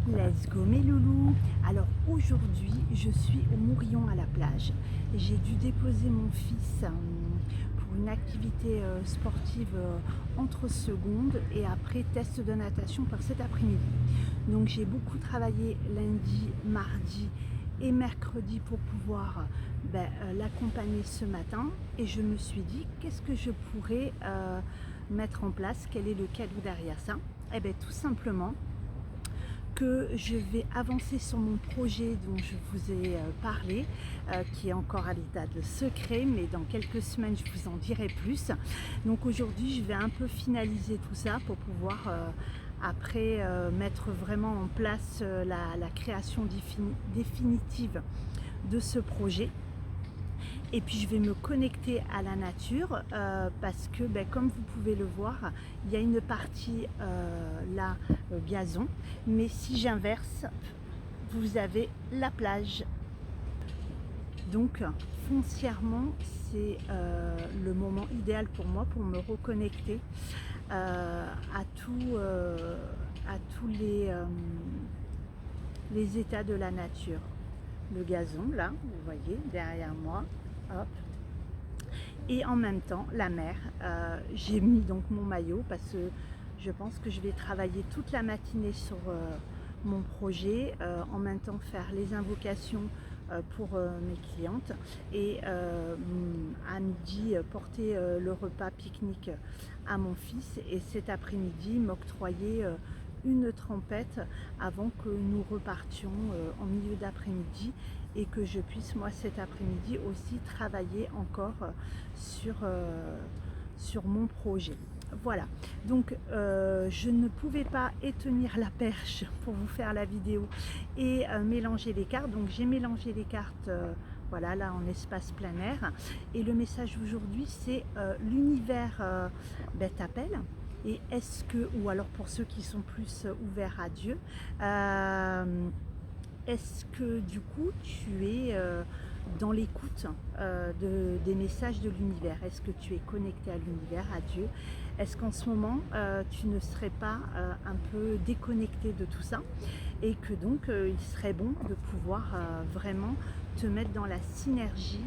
Let's go mes loulous. Alors aujourd'hui je suis au Mourillon à la plage. J'ai dû déposer mon fils pour une activité sportive entre secondes et après test de natation pour cet après-midi. Donc j'ai beaucoup travaillé lundi, mardi et mercredi pour pouvoir l'accompagner ce matin et je me suis dit qu'est-ce que je pourrais mettre en place, quel est le cadeau derrière ça. Et bien tout simplement que je vais avancer sur mon projet dont je vous ai parlé, qui est encore à l'état de secret, mais dans quelques semaines je vous en dirai plus. Donc aujourd'hui je vais un peu finaliser tout ça pour pouvoir après mettre vraiment en place la création définitive de ce projet. Et puis je vais me connecter à la nature parce que comme vous pouvez le voir, il y a une partie là gazon, mais si j'inverse, vous avez la plage. Donc foncièrement c'est le moment idéal pour moi pour me reconnecter à tous les états de la nature. Le gazon là, vous voyez derrière moi, hop, et en même temps la mer. J'ai mis donc mon maillot parce que je pense que je vais travailler toute la matinée sur mon projet, en même temps faire les invocations pour mes clientes et à midi porter le repas pique-nique à mon fils et cet après-midi m'octroyer une trempette avant que nous repartions en milieu d'après-midi et que je puisse moi cet après-midi aussi travailler encore sur mon projet. Voilà, donc je ne pouvais pas tenir la perche pour vous faire la vidéo et mélanger les cartes. Donc j'ai mélangé les cartes voilà, là en espace plein air. Et le message aujourd'hui c'est l'univers t'appelle. Et est-ce que, ou alors pour ceux qui sont plus ouverts à Dieu, est-ce que du coup tu es dans l'écoute des messages de l'univers? Est-ce que tu es connecté à l'univers, à Dieu? Est-ce qu'en ce moment tu ne serais pas un peu déconnecté de tout ça et que donc il serait bon de pouvoir vraiment te mettre dans la synergie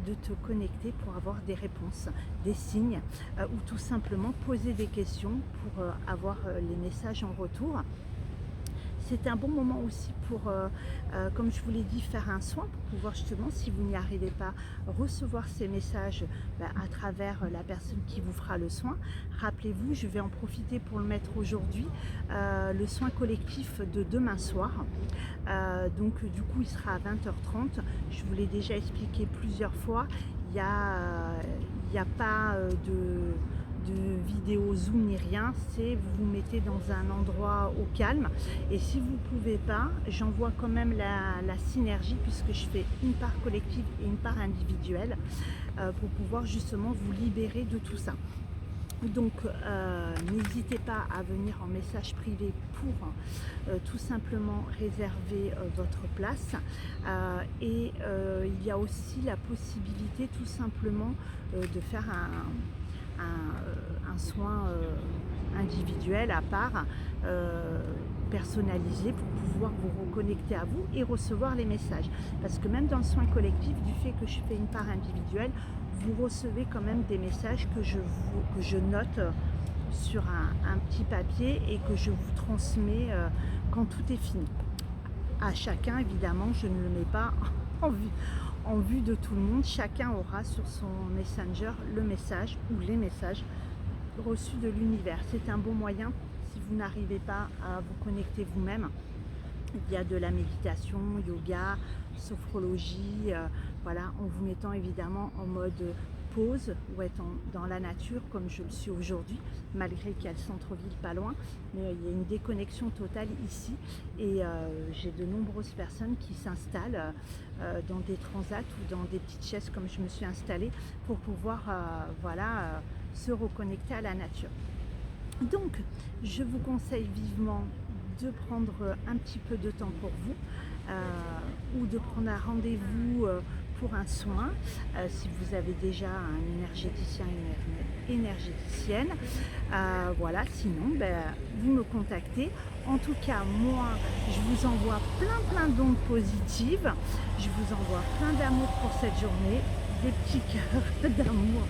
de te connecter pour avoir des réponses, des signes ou tout simplement poser des questions pour avoir les messages en retour. C'est un bon moment aussi pour, comme je vous l'ai dit, faire un soin pour pouvoir justement, si vous n'y arrivez pas, recevoir ces messages à travers la personne qui vous fera le soin. Rappelez-vous, je vais en profiter pour le mettre aujourd'hui, le soin collectif de demain soir. Donc du coup, il sera à 20h30. Je vous l'ai déjà expliqué plusieurs fois. Il n'y a pas de vidéo zoom ni rien, c'est vous vous mettez dans un endroit au calme et si vous ne pouvez pas, j'envoie quand même la synergie puisque je fais une part collective et une part individuelle pour pouvoir justement vous libérer de tout ça. Donc n'hésitez pas à venir en message privé pour tout simplement réserver votre place et il y a aussi la possibilité tout simplement de faire un soin individuel à part, personnalisé pour pouvoir vous reconnecter à vous et recevoir les messages. Parce que même dans le soin collectif, du fait que je fais une part individuelle, vous recevez quand même des messages que je note sur un petit papier et que je vous transmets quand tout est fini. À chacun, évidemment, je ne le mets pas en vue de tout le monde. Chacun aura sur son messenger le message ou les messages reçus de l'univers. C'est un bon moyen si vous n'arrivez pas à vous connecter vous-même. Il y a de la méditation, yoga, sophrologie, voilà, en vous mettant évidemment en mode pause ou être dans la nature comme je le suis aujourd'hui, malgré qu'il y a le centre-ville pas loin, mais il y a une déconnexion totale ici et j'ai de nombreuses personnes qui s'installent dans des transats ou dans des petites chaises comme je me suis installée pour pouvoir voilà, se reconnecter à la nature. Donc je vous conseille vivement de prendre un petit peu de temps pour vous ou de prendre un rendez-vous pour un soin, si vous avez déjà un énergéticien, une énergéticienne. Voilà, sinon, vous me contactez. En tout cas, moi, je vous envoie plein d'ondes positives. Je vous envoie plein d'amour pour cette journée, des petits cœurs d'amour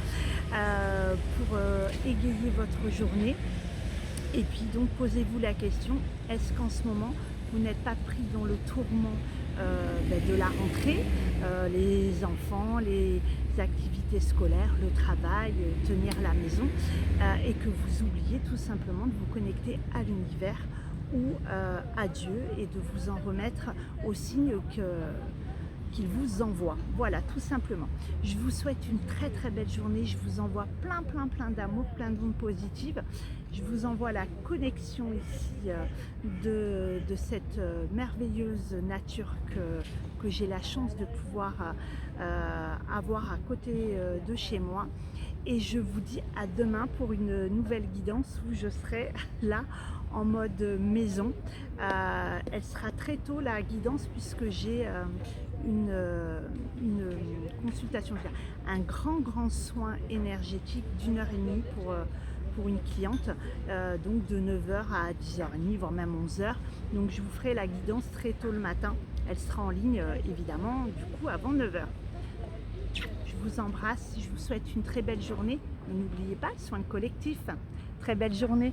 pour égayer votre journée. Et puis donc posez-vous la question, est-ce qu'en ce moment vous n'êtes pas pris dans le tourment de la rentrée, les enfants, les activités scolaires, le travail, tenir la maison, et que vous oubliez tout simplement de vous connecter à l'univers ou à Dieu et de vous en remettre aux signes qu'il vous envoie. Voilà, tout simplement. Je vous souhaite une très belle journée. Je vous envoie plein d'amour, plein d'ondes positives. Je vous envoie la connexion ici de cette merveilleuse nature que j'ai la chance de pouvoir avoir à côté de chez moi. Et je vous dis à demain pour une nouvelle guidance où je serai là en mode maison. Elle sera très tôt la guidance puisque j'ai une consultation, un grand soin énergétique d'1h30 pour une cliente, donc de 9h à 10h30, voire même 11h. Donc je vous ferai la guidance très tôt le matin. Elle sera en ligne évidemment du coup avant 9h. Je vous embrasse, je vous souhaite une très belle journée. N'oubliez pas, soin collectif. Très belle journée.